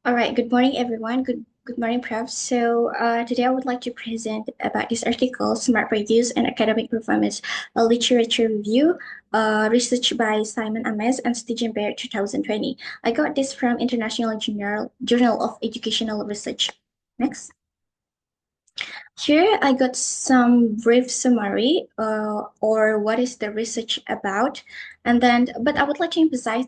All right, good morning, everyone. Good morning, Prof. Today I would like to present about this article, Smart Reviews and Academic Performance, a literature review, research by Simon Ames and Stephen Baird, 2020. I got this from International Journal of Educational Research. Next. Here I got some brief summary or what is the research about, but I would like to emphasize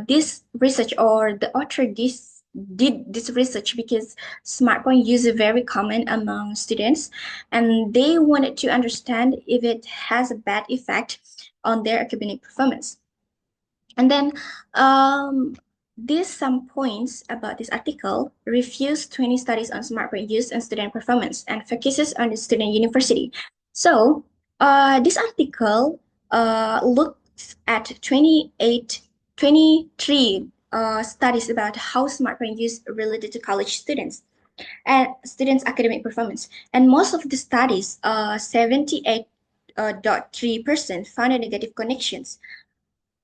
this research or the author this did this research because smartphone use is very common among students, and they wanted to understand if it has a bad effect on their academic performance. And then these some points about this article reviews 20 studies on smartphone use and student performance and focuses on the student university. So this article looks at 23 studies about how smartphone use related to college students and students' academic performance. And most of the studies, 78.3% found a negative connections,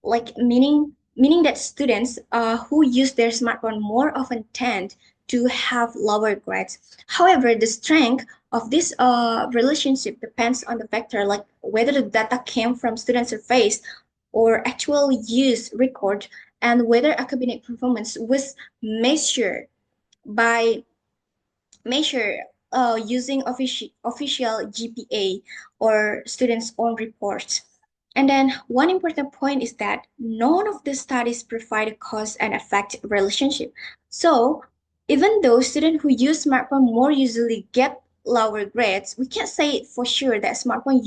like meaning that students who use their smartphone more often tend to have lower grades. However, the strength of this relationship depends on the factor like whether the data came from student surveys or actual use record, and whether academic performance was measured by measure using official GPA or students' own reports. And then one important point is that none of the studies provide a cause and effect relationship. So even though students who use smartphone more usually get lower grades, we can't say for sure that smartphone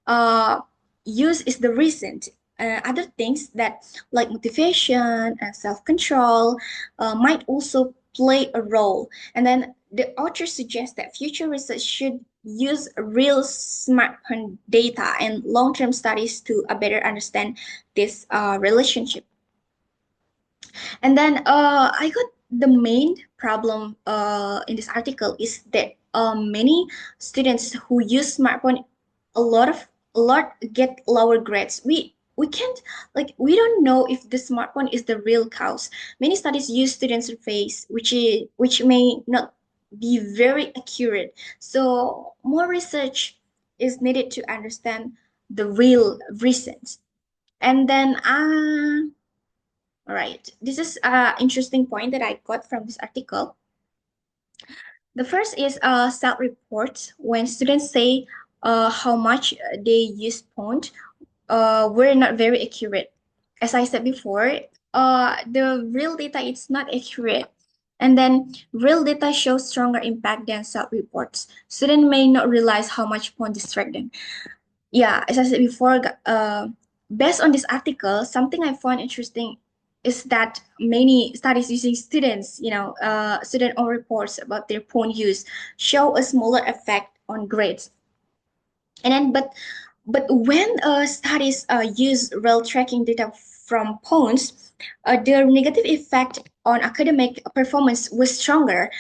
uh, use is the reason. Other things that like motivation and self-control might also play a role. And then the author suggests that future research should use real smartphone data and long-term studies to better understand this relationship. And then I got the main problem in this article is that many students who use smartphone a lot get lower grades. We can't we don't know if the smartphone is the real cause. Many studies use student surveys, which may not be very accurate. So more research is needed to understand the real reasons. And then all right, this is an interesting point that I got from this article. The first is self-reports. When students say how much they use phone, were not very accurate. As I said before, the real data is not accurate. And then real data shows stronger impact than self-reports. Students may not realize how much phone distract them. Yeah, as I said before, based on this article, something I find interesting is that many studies using students, student own reports about their phone use show a smaller effect on grades. And then, but when studies use real tracking data from phones, the negative effect on academic performance was stronger.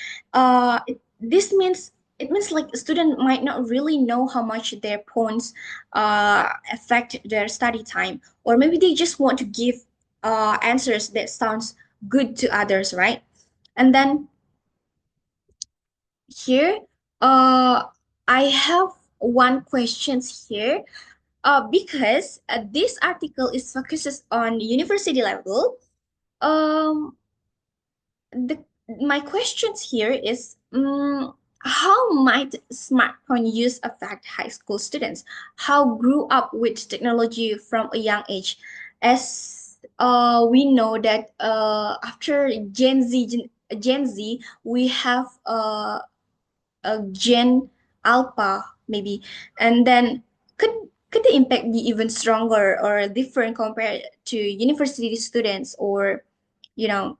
This means it means like a student might not really know how much their phones affect their study time, or maybe they just want to give answers that sounds good to others, right? And then here, I have one questions here. Because this article is focuses on university level. Um, the my questions here is how might smartphone use affect high school students? How grew up with technology from a young age? As we know that after Gen Z, we have a Gen Alpha maybe, and then could could the impact be even stronger or different compared to university students, or you know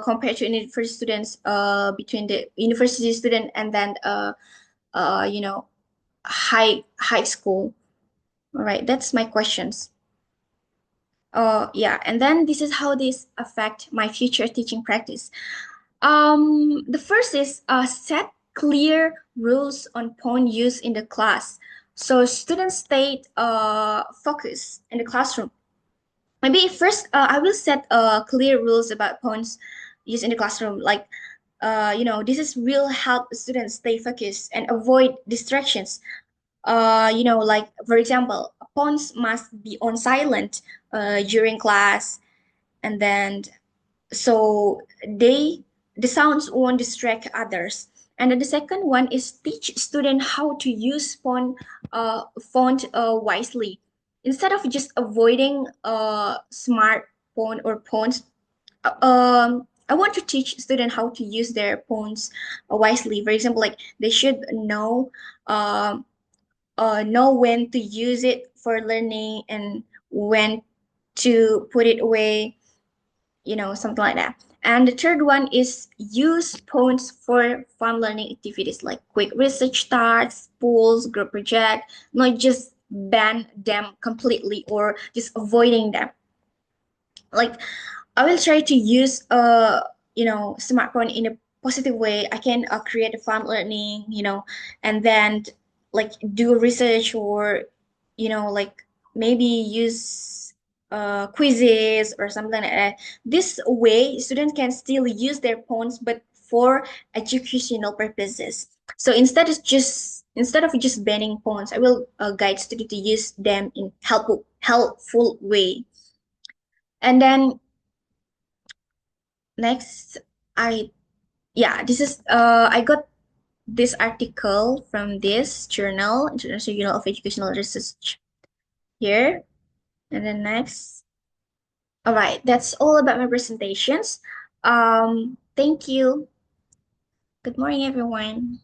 compared to university students, between the university student and then uh you know high school. All right, that's my questions. Yeah, and then this is how this affect my future teaching practice. The first is set clear rules on phone use in the class. So students stay focused in the classroom. Maybe first, I will set clear rules about phones used in the classroom. Like, this is will help students stay focused and avoid distractions. Like for example, phones must be on silent during class, and then so the sounds won't distract others. And then the second one is teach student how to use font wisely instead of just avoiding smartphone or phones. I want to teach student how to use their phones wisely. For example, like they should um know when to use it for learning and when to put it away, something like that. And the third one is use phones for fun learning activities like quick research tasks, pools, group project, not just ban them completely or just avoiding them. Like I will try to use smartphone in a positive way. I can create a fun learning, and then like do research or like maybe use quizzes or something like that. This way, students can still use their phones, but for educational purposes. So instead of just banning phones, I will guide students to use them in helpful way. And then next, I yeah, this is I got this article from this journal, International Journal of Educational Research here. And then next. All right, that's all about my presentations. Thank you. Good morning, everyone.